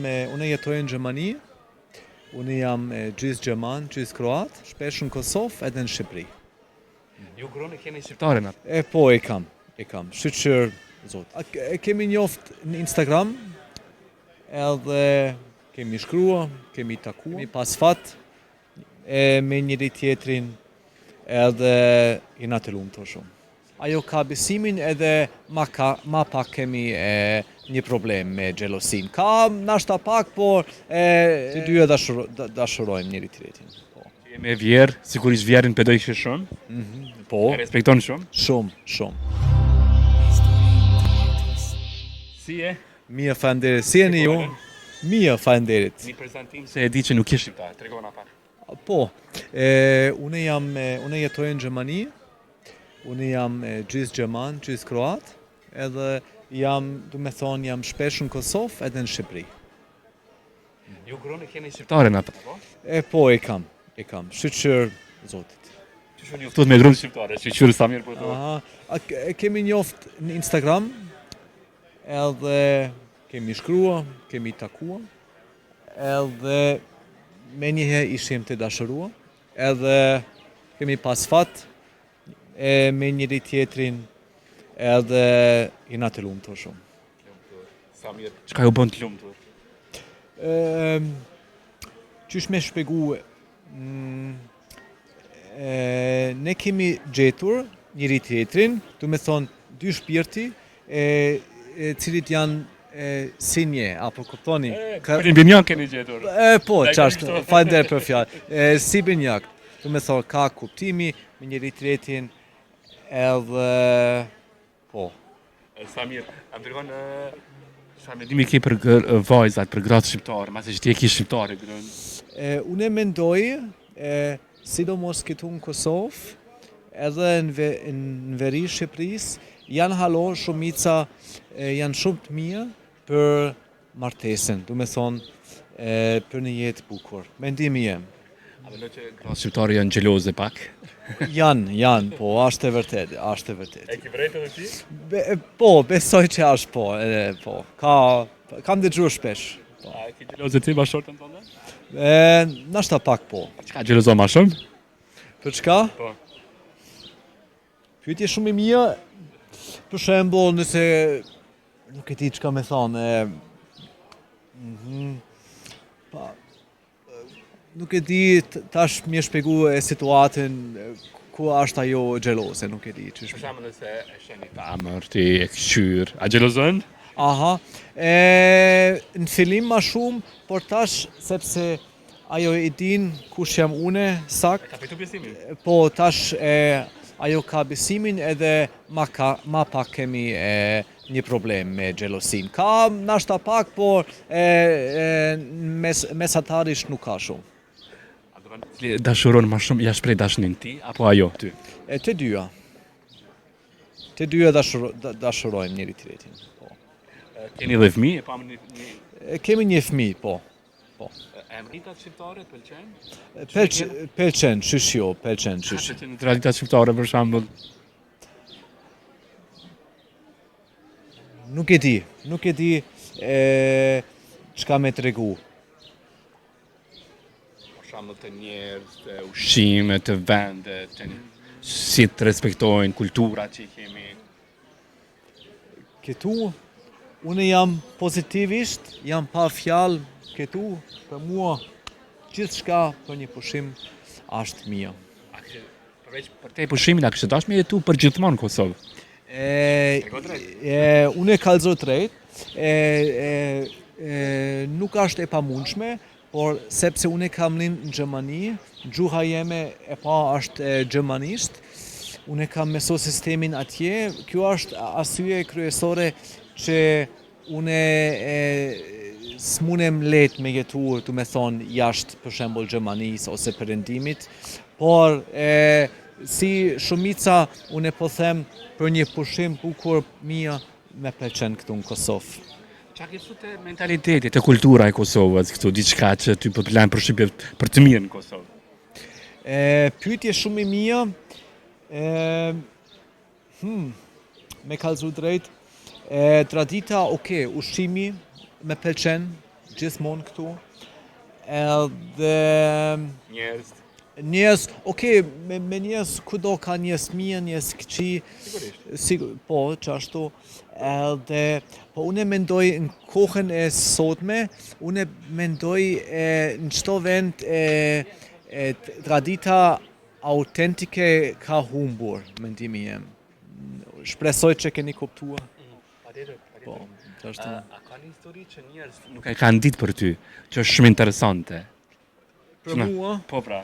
Unë jetoj në Gjermani, unë jam gjysë gjerman, gjysë kroat, shpesh në Kosovë edhe në Shqipëri. Ju gruan e keni shqiptaren atë? Po, e kam. Shqyqër, zot. Kemi njoft në Instagram, edhe kemi shkrua, kemi takua, kemi pas fat me njëri tjetrin, edhe jena të lumtur shumë. Ajo ka besimin edhe ma pak kemi një problem me xhelosin. Ka nashta pak, por të dy dashurojmë njëri tjetrin. Jemi e vjerë, sigurisht vjerin pedoj kështë shumë. Po, E respekton shumë. shumë. Si e? Mirë, faleminderit. Si jeni ju? Mirë, faleminderit. Një prezantim se e di që nuk je shqiptar, tregona pak. Po, unë jetoj në Gjermani, unë jam gjysë gjerman, gjysë kroat, edhe jam shpesh në Kosovë edhe në Shqipëri. Ju gruan e keni shqiptaren atë? Po, e kam. Shqyqër, zotit. Që shumë njoftot me gruan shqiptare, shqyqyrë sa mirë për të. Kemi njoft në Instagram, edhe kemi shkrua, kemi takua, edhe me njëherë ishim të dashurua, edhe kemi pas fat me njëri tjetrin, edhe jena të lumtur shumë. Sa mirë. Çka ju bën të lumtur? Qysh me shpjegu, ne kemi gjetur njëri tjetrin, du me thonë dy shpirti, cilit janë si një, apo kuptoni? Binjak keni gjetur. Po, qashtë, faleminderit për fjalë. Si binjak, du me thonë ka kuptimi me njëri tjetrin, edhe po. Sa mirë. Am tregon sa mendimi ke për vajzat, për gratë shqiptare, mase që ti e ke shqiptare gruan. Unë mendoj, sidomos këtu në Kosovë, edhe në veri Shqipërisë, janë halon shumica, janë shumë të mirë për martesën, du me thonë për një jetë bukur. Mendimi jem. A mendoj që gratë shqiptare janë xheloze pak? Janë, po, është e vërtet. E ke vërejtë edhe ti? Po, besoj që është po. Kam dëgjuar shpesh. A e ke xheloze ti bashortën tënde? Nashta pak po. Çka xhelozon më shumë? Për çka? Po. Pyetje shumë e mirë. Për shembull, nëse nuk e di çka më thonë, nuk e di tash më shpjegu situatën ku është ajo xheloze, nuk e di ç'është. Për shembull nëse e sheni ta amër ti e këshyr, a xhelozon? Aha. Në fillim ma shumë, por tash sepse ajo e din kush jam une, sakt. Ka fitu besimin? Po, tash ajo ka besimin edhe ma pak kemi një problem me xhelosin. Ka nashta pak, por mesatarisht nuk ka shumë. Dashuron më shumë jashtë prej dashnin ti, apo ajo ty? Të dyja. Të dyja dashurojmë njëri tjetrin. Po. Keni dhe fëmijë, Kemi një fëmijë, po. Emritat shqiptare pëlqen? Pëlqen, shishjo. Pëlqen në traditat shqiptare për shembull? Nuk e di çka me tregu. Për shembull të njerëz, të ushqime, të vendet, si të respektojnë kulturat që i kemi. Këtu, unë jam pozitivisht, jam pa fjalë këtu, për mua, gjithçka për një pushim është mirë. Përveç për te pushimin, a kështë dashme jetu për gjithmonë në Kosovë? Unë e kallëzoj drejt, nuk është e pamundshme, por sepse unë kam lind në Gjermani, gjuha jeme e pa është gjermanisht, unë kam mëso sistemin atje, kjo është arsye kryesore që unë s'munem let me jetu, të me thonë, jashtë për shembull Gjermanisë ose Perëndimit, por si shumica unë po them për një pushim bukur mia me pëlqen këtu në Kosovë. Qa ke su të mentalitetit, të kultura e Kosovës këtu, diçka që ty po të lajmë përshqipje për të mirë në Kosovë? Pyetje shumë e mirë, me kallëzu drejt, tradita, ushqimi me pëlqen, gjithmonë këtu. Edhe njerëz, me njerëz kudo ka njerëz mirë, njerëz këqij, po, qashtu. Edhe, po unë mendoj në kohën e sotme, unë mendoj në çdo vend tradita autentike ka humbur, mendimi jem. Shpresoj që keni kuptuar. Po, qashtu. A ka një histori që njerëz nuk e kanë ditë për ty, që është shumë interesante? Për mua, Po pra.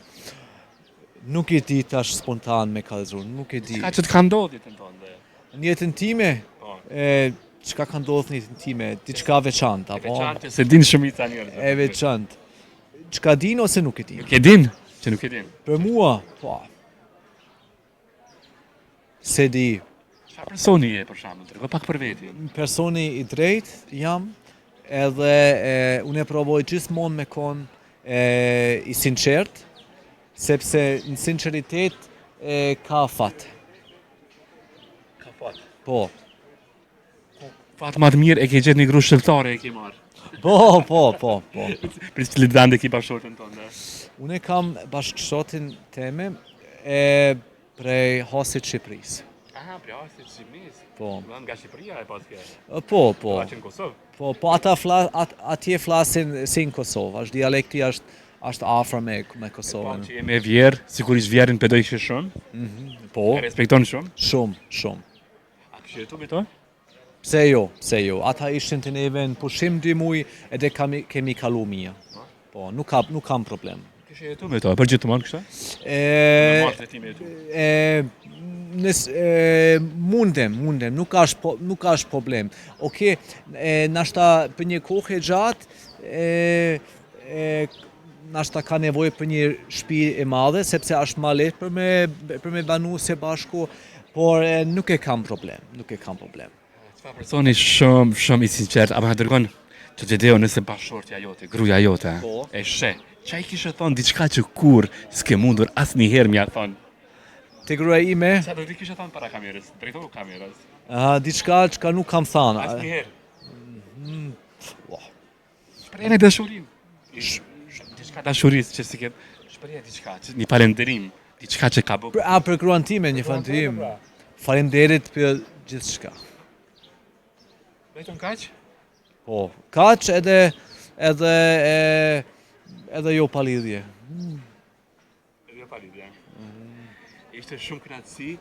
nuk e di tash spontan me kallëzun, nuk e di. Ka që të ka ndodhur jetën tënde? Në jetën time, Po. çka ka ndodhur në jetën time, diçka veçantë, apo? Veçantë se din shumica njerëz. E veçantë. Çka din ose nuk e din? Nuk e din? Që nuk e din. Për mua, po. Se di, Çfarë personi je për shembull? Tregoj pak për veti. personi i drejtë jam, edhe unë e provoj gjithmonë me kon i sinqert, sepse në sinqeritet ka fat. Ka fat. Po. Fat më të mirë e ke gjetë një gru shqiptare e ke marrë. Po. Për cilit vend e ke bashkëshorten tënde? Unë kam bashkëshorten teme prej Hasit Shqipërisë. Aha, prej Hasit Shqipërisë. Po. Vend nga Shqipëria e pas ke. Po. Ka që në Kosovë. Po ata atje flasin si në Kosovë, është dialekti është afër me Po Kosovën. që jemi e vjerë, sigurisht vjerin pedoj kështë shumë. Po, E respekton shumë. shumë. A kështë jetu me to? Pse jo. Ata ishin të neve në pushim 2 muaj edhe kemi kalu mirë. Po, nuk kam problem. Kështë jetu me to, për gjithë të manë kështë? Në marë të ti me jetu. Mundem, nuk është problem. Nashta për një kohë e gjatë, nashta ka nevojë për një shtëpi e madhe, sepse është ma lehtë për me banu së bashku, por nuk e kam problem. Çfarë personi shumë i sinqert, apo na dërgon që të deo nëse bashkëshortja jote, gruaja jote, Po. e sheh. Çai kishe thonë diçka që kur s'ke mundur asnjëherë m'ia thonë. Te gruaja ime, Sa do të kishe thonë para kamerës, drejtoru kamerës. diçka që nuk kam thënë. Asnjëherë. Wow. Shprehje në dashurinë. Diçka dashurisë që si ke shprehje diçka, një falënderim, diçka që ka bërë. Për gruan time, një falënderim. Faleminderit për gjithçka. Vetëm kaq? Po, kaq edhe jo pa lidhje. Edhe pa lidhje. Ishte shumë kënaqësi.